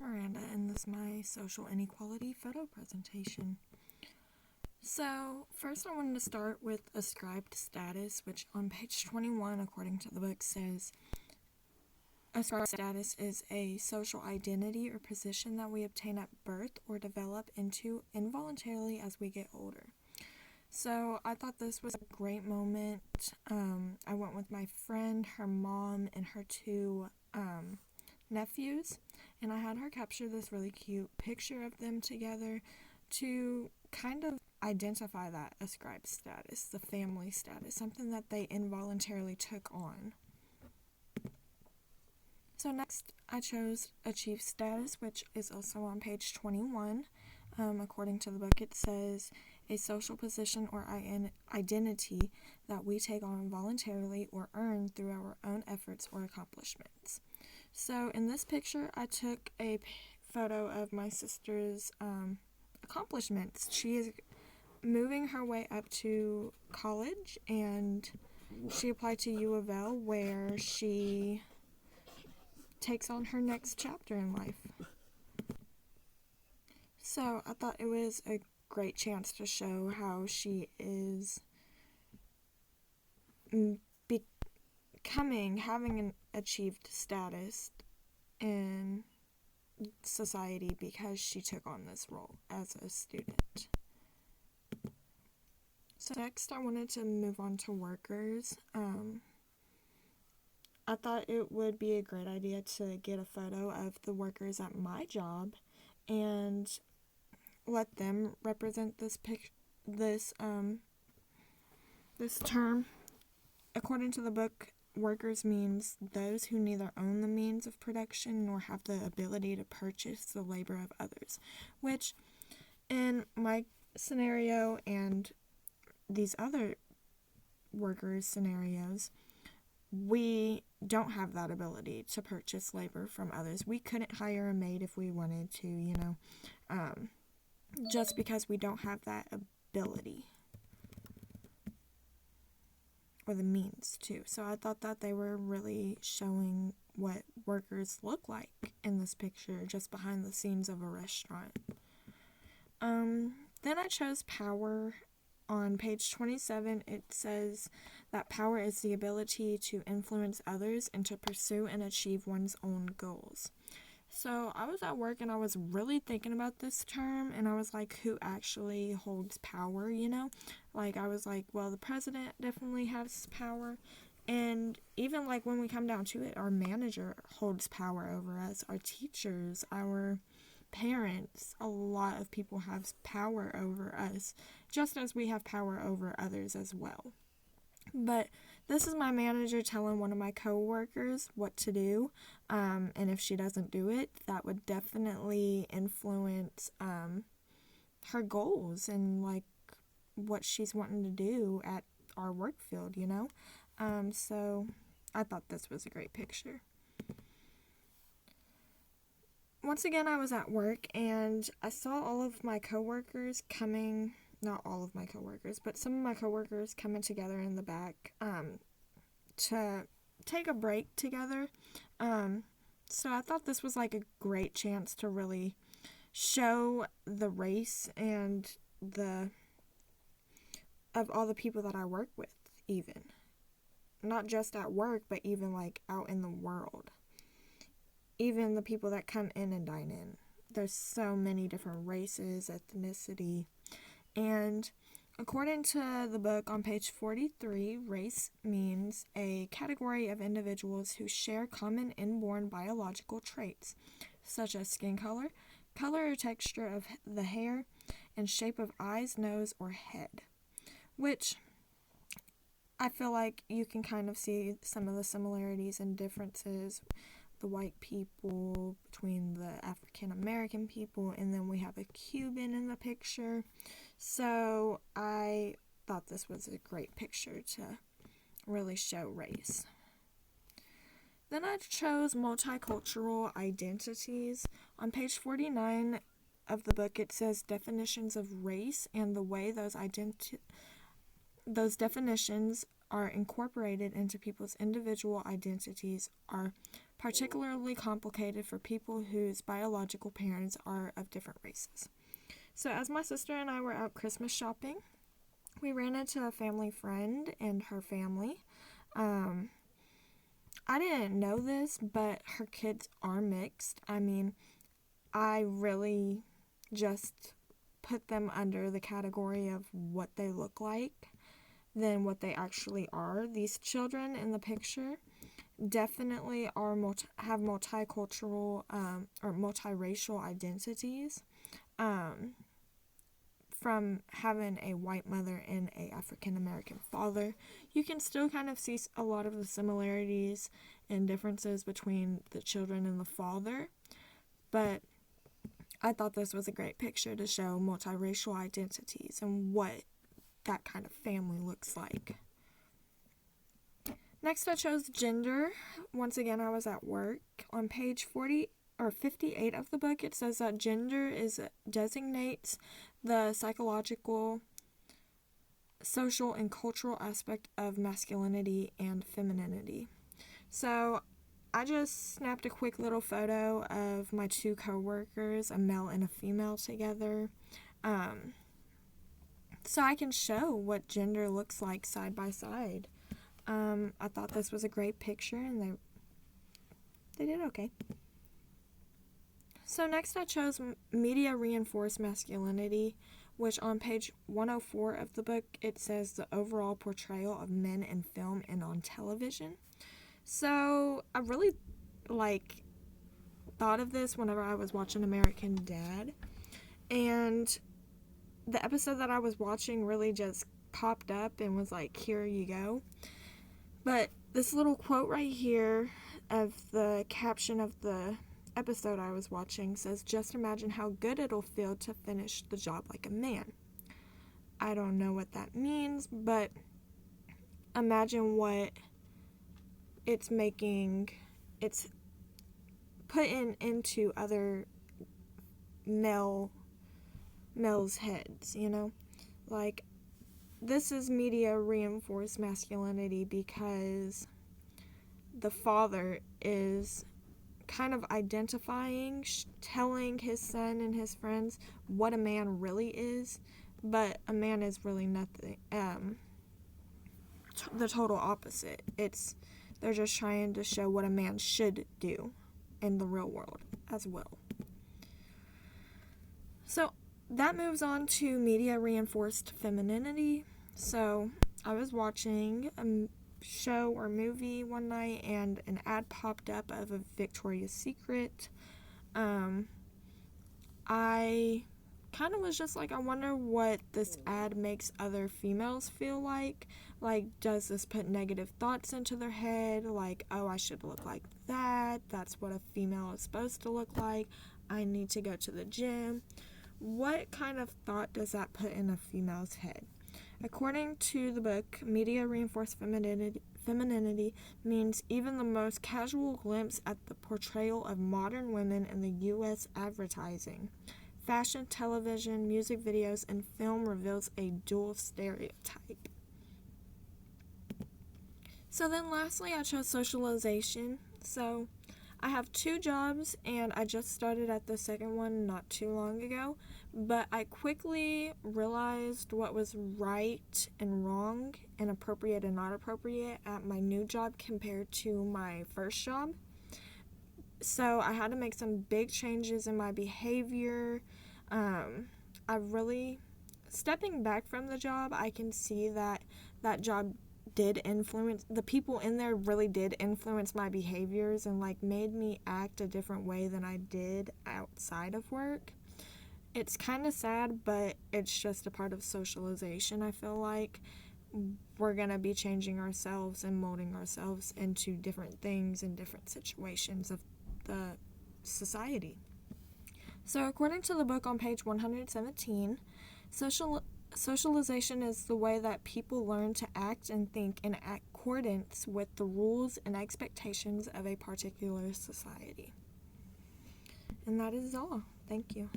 Miranda, and this is my social inequality photo presentation. So, first I wanted to start with ascribed status, which on page 21, according to the book, says ascribed status is a social identity or position that we obtain at birth or develop into involuntarily as we get older. So, I thought this was a great moment. I went with my friend, her mom, and her two nephews, and I had her capture this really cute picture of them together to kind of identify that ascribed status, the family status, something that they involuntarily took on. So next I chose achieved status, which is also on page 21. According to the book, it says a social position or identity that we take on voluntarily or earn through our own efforts or accomplishments. So in this picture, I took a photo of my sister's accomplishments. She is moving her way up to college, and she applied to U of L, where she takes on her next chapter in life. So I thought it was a great chance to show how she is having an achieved status in society because she took on this role as a student. So next I wanted to move on to workers. I thought it would be a great idea to get a photo of the workers at my job and let them represent this term. According to the book, workers means those who neither own the means of production nor have the ability to purchase the labor of others, which in my scenario and these other workers' scenarios, we don't have that ability to purchase labor from others. We couldn't hire a maid if we wanted to, just because we don't have that ability or the means to. So I thought that they were really showing what workers look like in this picture, just behind the scenes of a restaurant. Then I chose power. On page 27, it says that power is the ability to influence others and to pursue and achieve one's own goals. So I was at work and I was really thinking about this term, and I was like, who actually holds power, Like, I was like, well, the president definitely has power. And even like when we come down to it, our manager holds power over us, our teachers, our parents, a lot of people have power over us, just as we have power over others as well. But this is my manager telling one of my co-workers what to do, and if she doesn't do it, that would definitely influence her goals and like what she's wanting to do at our work field, So I thought this was a great picture. Once again, I was at work and I saw all of my coworkers coming, not all of my coworkers, but some of my coworkers coming together in the back to take a break together. So I thought this was like a great chance to really show the race and of all the people that I work with, even. Not just at work, but even like out in the world. Even the people that come in and dine in. There's so many different races, ethnicity, and according to the book on page 43, race means a category of individuals who share common inborn biological traits, such as skin color, color or texture of the hair, and shape of eyes, nose, or head, which I feel like you can kind of see some of the similarities and differences. The white people between the African American people, and then we have a Cuban in the picture. So I thought this was a great picture to really show race. Then I chose multicultural identities. On page 49 of the book, it says definitions of race and the way those definitions are incorporated into people's individual identities are particularly complicated for people whose biological parents are of different races. So as my sister and I were out Christmas shopping, we ran into a family friend and her family. I didn't know this, but her kids are mixed. I mean, I really just put them under the category of what they look like than what they actually are. These children in the picture definitely are have multicultural or multiracial identities, from having a white mother and a African American father. You can still kind of see a lot of the similarities and differences between the children and the father, but I thought this was a great picture to show multiracial identities and what that kind of family looks like. Next, I chose gender. Once again, I was at work. On page 58 of the book, it says that gender designates the psychological, social, and cultural aspect of masculinity and femininity. So I just snapped a quick little photo of my two coworkers, a male and a female, together, so I can show what gender looks like side by side. I thought this was a great picture, and they did okay. So next I chose media reinforced masculinity, which on page 104 of the book, it says the overall portrayal of men in film and on television. So I really thought of this whenever I was watching American Dad, and the episode that I was watching really just popped up and was like, here you go. But this little quote right here of the caption of the episode I was watching says, "Just imagine how good it'll feel to finish the job like a man." I don't know what that means, but imagine what it's putting into other males' heads, this is media reinforced masculinity because the father is kind of identifying, telling his son and his friends what a man really is, but a man is really nothing, the total opposite. They're just trying to show what a man should do in the real world as well. So that moves on to media reinforced femininity. So I was watching a show or movie one night, and an ad popped up of a Victoria's Secret. I kind of was just like, I wonder what this ad makes other females feel like. Does this put negative thoughts into their head? Oh, I should look like that. That's what a female is supposed to look like. I need to go to the gym. What kind of thought does that put in a female's head? According to the book, media reinforced femininity means even the most casual glimpse at the portrayal of modern women in the U.S. advertising, fashion, television, music videos, and film reveals a dual stereotype. So then lastly, I chose socialization. So I have 2 jobs, and I just started at the second one not too long ago, but I quickly realized what was right and wrong and appropriate and not appropriate at my new job compared to my first job. So I had to make some big changes in my behavior. Stepping back from the job, I can see that job did influence, the people in there really did influence my behaviors and made me act a different way than I did outside of work. It's kind of sad, but it's just a part of socialization. I feel like we're going to be changing ourselves and molding ourselves into different things in different situations of the society. So according to the book on page 117, socialization is the way that people learn to act and think in accordance with the rules and expectations of a particular society. And that is all. Thank you.